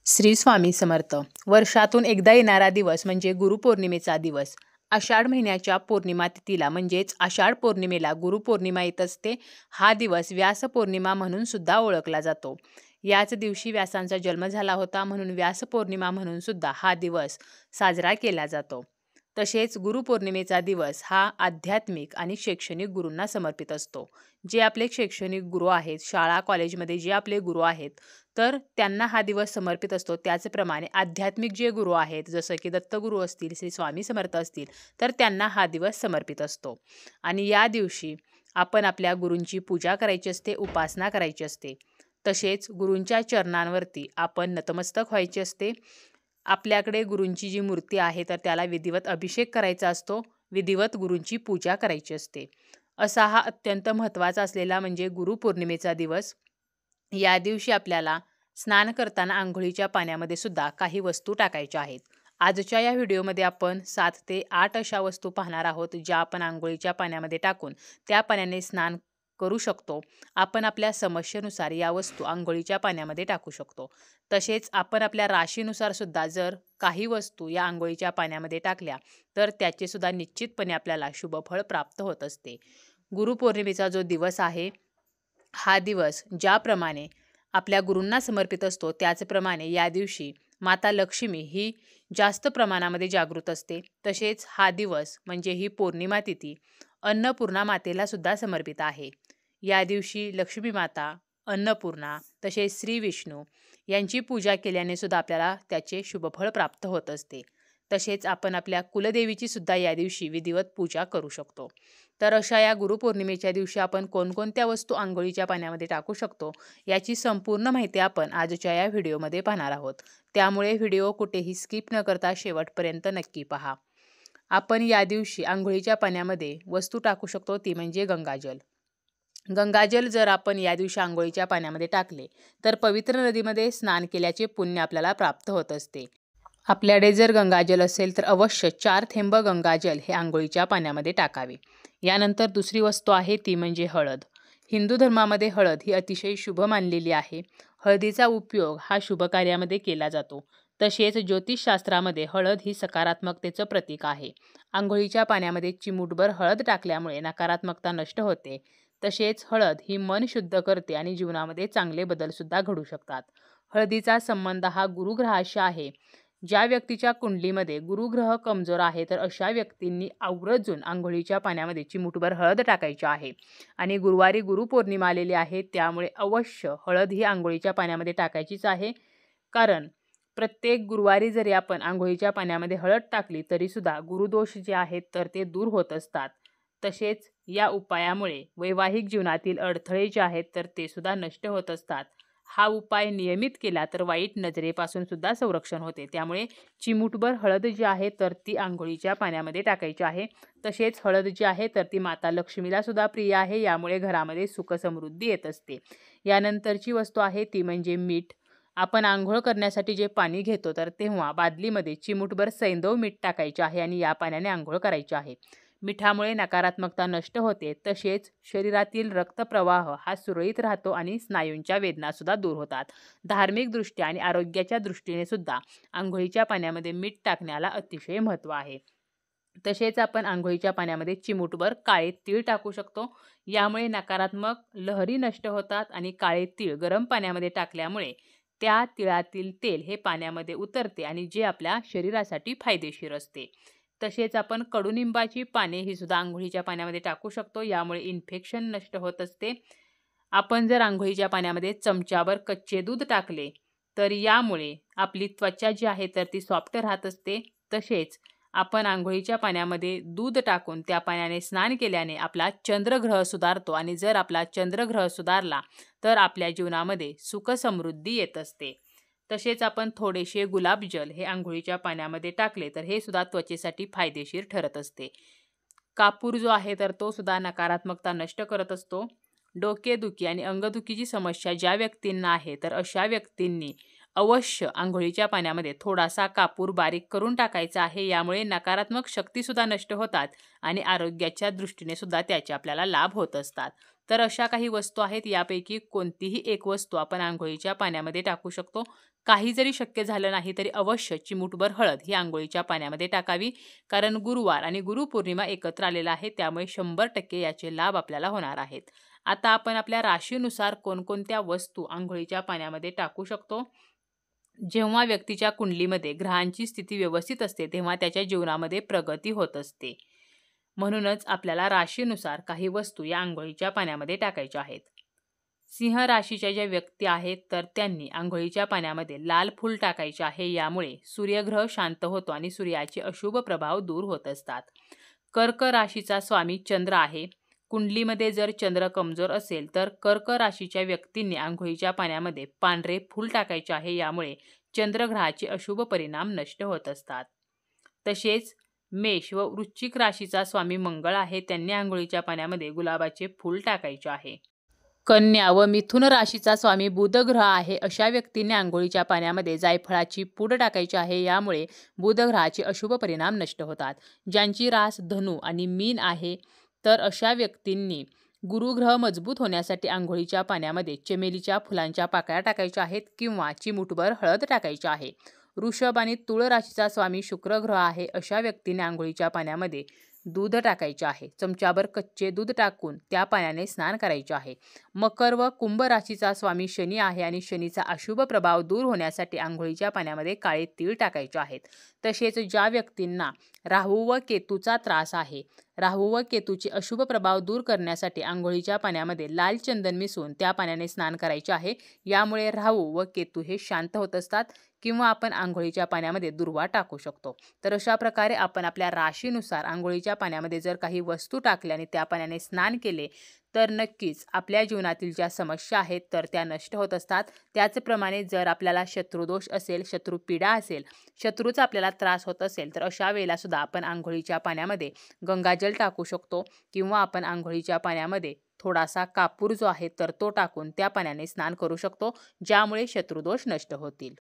श्री स्वामी समर्थ. वर्षातून एकदा येणारा दिवस म्हणजे गुरुपौर्णिमेचा दिवस. आषाढ महिन्याच्या पौर्णिमा तिथीला म्हणजेच आषाढ पौर्णिमेला गुरुपौर्णिमा येत असते. हा दिवस व्यास पौर्णिमा म्हणून सुद्धा ओळखला जातो. याच दिवशी व्यासांचा जन्म झाला होता म्हणून व्यास पौर्णिमा म्हणून सुद्धा हा दिवस साजरा केला जातो. तसेच गुरुपौर्णिमेचा दिवस हा आध्यात्मिक आणि शैक्षणिक गुरूंना समर्पित असतो. जे आपले शैक्षणिक गुरु आहेत, शाळा कॉलेजमध्ये जे आपले गुरु आहेत, तर त्यांना हा दिवस समर्पित असतो. त्याचप्रमाणे आध्यात्मिक जे गुरु आहेत, जसं की दत्तगुरू असतील, श्री स्वामी समर्थ असतील, तर त्यांना हा दिवस समर्पित असतो. आणि या दिवशी आपण आपल्या गुरूंची पूजा करायची असते, उपासना करायची असते. तसेच गुरूंच्या चरणांवरती आपण नतमस्तक व्हायचे असते. आपल्याकडे गुरूंची जी मूर्ती आहे तर त्याला विधिवत अभिषेक करायचा असतो, विधिवत गुरूंची पूजा करायची असते. असा हा अत्यंत महत्त्वाचा असलेला म्हणजे गुरुपौर्णिमेचा दिवस. या दिवशी आपल्याला स्नान करताना अंघोळीच्या पाण्यामध्ये सुद्धा काही वस्तू टाकायच्या आहेत. आजच्या या व्हिडिओमध्ये आपण 7 ते 8 अशा वस्तू पाहणार आहोत, ज्या आपण अंघोळीच्या पाण्यामध्ये टाकून त्या पाण्याने स्नान करू शकतो. आपण आपल्या समस्येनुसार या वस्तू अंघोळीच्या पाण्यामध्ये टाकू शकतो. तसेच आपण आपल्या राशीनुसार सुद्धा जर काही वस्तू या अंघोळीच्या पाण्यामध्ये टाकल्या तर त्याचे सुद्धा निश्चितपणे आपल्याला शुभफळ प्राप्त होत असते. गुरुपौर्णिमेचा जो दिवस आहे, हा दिवस ज्याप्रमाणे आपल्या गुरूंना समर्पित असतो, त्याचप्रमाणे या दिवशी माता लक्ष्मी ही जास्त प्रमाणामध्ये जागृत असते. तसेच हा दिवस म्हणजे ही पौर्णिमा तिथी अन्नपूर्णा मातेला सुद्धा समर्पित आहे. या दिवशी लक्ष्मी माता, अन्नपूर्णा तसेच श्री विष्णू यांची पूजा केल्याने सुद्धा आपल्याला त्याचे शुभफळ प्राप्त होत असते. तसेच आपण आपल्या कुलदेवीची सुद्धा या दिवशी विधिवत पूजा करू शकतो. तर अशा या गुरुपौर्णिमेच्या दिवशी आपण कोणकोणत्या वस्तू अंघोळीच्या पाण्यामध्ये टाकू शकतो, याची संपूर्ण माहिती आपण आजच्या या व्हिडिओमध्ये पाहणार आहोत. त्यामुळे व्हिडिओ कुठेही स्किप न करता शेवटपर्यंत नक्की पहा. आपण या दिवशी अंघोळीच्या पाण्यामध्ये वस्तू टाकू शकतो, ती म्हणजे गंगाजल. गंगाजल जर आपण या दिवशी अंघोळीच्या पाण्यामध्ये टाकले तर पवित्र नदीमध्ये स्नान केल्याचे पुण्य आपल्याला प्राप्त होत असते. आपल्याकडे जर गंगाजल असेल तर अवश्य 4 थेंब गंगाजल हे अंघोळीच्या पाण्यामध्ये टाकावे. यानंतर दुसरी वस्तू आहे ती म्हणजे हळद. हिंदू धर्मामध्ये हळद ही अतिशय शुभ मानलेली आहे. हळदीचा उपयोग हा शुभ कार्यामध्ये केला जातो. तसेच ज्योतिषशास्त्रामध्ये हळद ही सकारात्मकतेचं प्रतीक आहे. अंघोळीच्या पाण्यामध्ये चिमूटभर हळद टाकल्यामुळे नकारात्मकता नष्ट होते. तसेच हळद ही मन शुद्ध करते आणि जीवनामध्ये चांगले बदलसुद्धा घडू शकतात. हळदीचा संबंध हा गुरुग्रहाशी आहे. ज्या व्यक्तीच्या कुंडलीमध्ये गुरुग्रह कमजोर आहे तर अशा व्यक्तींनी आवर्जून अंघोळीच्या पाण्यामध्ये चिमूटभर हळद टाकायची आहे. आणि गुरुवारी गुरुपौर्णिमा आलेली आहे, त्यामुळे अवश्य हळद ही अंघोळीच्या पाण्यामध्ये टाकायचीच आहे. कारण प्रत्येक गुरुवारी जरी आपण अंघोळीच्या पाण्यामध्ये हळद टाकली तरीसुद्धा गुरुदोष जे आहेत तर ते दूर होत असतात. तसेच या उपायामुळे वैवाहिक जीवनातील अडथळे जे आहेत तर ते सुद्धा नष्ट होत असतात. हा उपाय नियमित केला तर वाईट नजरेपासून सुद्धा संरक्षण होते. त्यामुळे चिमूटभर हळद जी आहे तर ती अंघोळीच्या पाण्यामध्ये टाकायची आहे. तसेच हळद जी आहे तर ती माता लक्ष्मीला सुद्धा प्रिय आहे. यामुळे घरामध्ये सुख समृद्धी येत असते. यानंतरची वस्तू आहे ती म्हणजे मीठ. आपण आंघोळ करण्यासाठी जे पाणी घेतो तर तेव्हा बादलीमध्ये चिमूटभर सैंधव मीठ टाकायचे आहे आणि या पाण्याने आंघोळ करायची आहे. मिठामुळे नकारात्मकता नष्ट होते. तसेच शरीरातील रक्तप्रवाह हा सुरळीत राहतो आणि स्नायूंच्या वेदनासुद्धा दूर होतात. धार्मिक दृष्ट्या आणि आरोग्याच्या दृष्टीने सुद्धा अंघोळीच्या पाण्यामध्ये मीठ टाकण्याला अतिशय महत्त्व आहे. तसेच आपण अंघोळीच्या पाण्यामध्ये चिमूटभर काळे तीळ टाकू शकतो. यामुळे नकारात्मक लहरी नष्ट होतात आणि काळे तीळ गरम पाण्यामध्ये टाकल्यामुळे त्या तिळातील तेल हे पाण्यामध्ये उतरते आणि जे आपल्या शरीरासाठी फायदेशीर असते. तसेच आपण कडुनिंबाची पाने ही सुद्धा अंघोळीच्या पाण्यामध्ये टाकू शकतो. यामुळे इन्फेक्शन नष्ट होत असते. आपण जर अंघोळीच्या पाण्यामध्ये चमच्याभर कच्चे दूध टाकले तर यामुळे आपली त्वचा जी आहे तर ती सॉफ्ट राहत असते. तसेच आपण अंघोळीच्या पाण्यामध्ये दूध टाकून त्या पाण्याने स्नान केल्याने आपला चंद्रग्रह सुधारतो आणि जर आपला चंद्रग्रह सुधारला तर आपल्या जीवनामध्ये सुख समृद्धी येत असते. तसेच आपण थोडेसे गुलाबजल हे अंघोळीच्या पाण्यामध्ये टाकले तर हे सुद्धा त्वचेसाठी फायदेशीर ठरत असते. कापूर जो आहे तर तो सुद्धा नकारात्मकता नष्ट करत असतो. डोकेदुखी आणि अंगदुखीची समस्या ज्या व्यक्तींना आहे तर अशा व्यक्तींनी अवश्य अंघोळीच्या पाण्यामध्ये थोडासा कापूर बारीक करून टाकायचा आहे. यामुळे नकारात्मक शक्तीसुद्धा नष्ट होतात आणि आरोग्याच्या दृष्टीने सुद्धा त्याचे आपल्याला लाभ होत असतात. तर अशा काही वस्तू आहेत, यापैकी कोणतीही एक वस्तू आपण अंघोळीच्या पाण्यामध्ये टाकू शकतो. काही जरी शक्य झालं नाही तरी अवश्य चिमूटभर हळद ही अंघोळीच्या पाण्यामध्ये टाकावी, कारण गुरुवार आणि गुरुपौर्णिमा एकत्र आलेला आहे, त्यामुळे 100% याचे लाभ आपल्याला होणार आहेत. आता आपण आपल्या राशीनुसार कोणकोणत्या वस्तू अंघोळीच्या पाण्यामध्ये टाकू शकतो. जेव्हा व्यक्तीच्या कुंडलीमध्ये ग्रहांची स्थिती व्यवस्थित असते तेव्हा त्याच्या जीवनामध्ये प्रगती होत असते. म्हणूनच आपल्याला राशीनुसार काही वस्तू या अंघोळीच्या पाण्यामध्ये टाकायच्या आहेत. सिंह राशीच्या ज्या व्यक्ती आहेत तर त्यांनी अंघोळीच्या पाण्यामध्ये लाल फूल टाकायचे आहे. यामुळे सूर्यग्रह शांत होतो आणि सूर्याचे अशुभ प्रभाव दूर होत असतात. कर्क राशीचा स्वामी चंद्र आहे. कुंडलीमध्ये जर चंद्र कमजोर असेल तर कर्क राशीच्या व्यक्तींनी अंघोळीच्या पाण्यामध्ये पांढरे फूल टाकायचे आहे. यामुळे चंद्रग्रहाचे अशुभ परिणाम नष्ट होत असतात. तसेच मेष व वृश्चिक राशीचा स्वामी मंगळ आहे. त्यांनी अंघोळीच्या पाण्यामध्ये गुलाबाचे फूल टाकायचे आहे. कन्या व मिथुन राशीचा स्वामी बुध ग्रह आहे. अशा व्यक्तींनी अंघोळीच्या पाण्यामध्ये जायफळाची पूड टाकायची आहे. यामुळे बुध ग्रहाचे अशुभ परिणाम नष्ट होतात. ज्यांची रास धनु आणि मीन आहे तर अशा व्यक्तींनी गुरुग्रह मजबूत होण्यासाठी अंघोळीच्या पाण्यामध्ये चमेलीच्या फुलांच्या पाकळ्या टाकायच्या आहेत किंवा चिमूटभर हळद टाकायची आहे. वृषभ आणि तुळ राशीचा स्वामी शुक्र ग्रह आहे. अशा व्यक्तीने अंघोळीच्या पाण्यामध्ये दूध टाकायचे आहे. चमचाभर कच्चे दूध टाकून त्या पाण्याने स्नान करायचे आहे. मकर व कुंभ राशीचा स्वामी शनी आहे आणि शनीचा अशुभ प्रभाव दूर होण्यासाठी अंघोळीच्या पाण्यामध्ये काळे तीळ टाकायचे आहेत. तसेच ज्या व्यक्तींना राहू व केतूचा त्रास आहे, राहू व केतूचे अशुभ प्रभाव दूर करण्यासाठी अंघोळीच्या पाण्यामध्ये लाल चंदन मिसळून त्या पाण्याने स्नान करायचे आहे. यामुळे राहू व केतू हे शांत होत असतात. किंवा आपण अंघोळीच्या पाण्यामध्ये दुर्वा टाकू शकतो. तर अशा प्रकारे आपण आपल्या राशीनुसार अंघोळीच्या पाण्यामध्ये जर काही वस्तू टाकल्या आणि त्या पाण्याने स्नान केले तर नक्कीच आपल्या जीवनातील ज्या समस्या आहेत तर त्या नष्ट होत असतात. त्याचप्रमाणे जर आपल्याला शत्रुदोष असेल, शत्रुपीडा असेल, शत्रूचा आपल्याला त्रास होत असेल तर अशा वेळेला सुद्धा आपण अंघोळीच्या पाण्यामध्ये गंगाजल टाकू शकतो किंवा आपण अंघोळीच्या पाण्यामध्ये थोडासा कापूर जो आहे तर तो टाकून त्या पाण्याने स्नान करू शकतो, ज्यामुळे शत्रुदोष नष्ट होतील.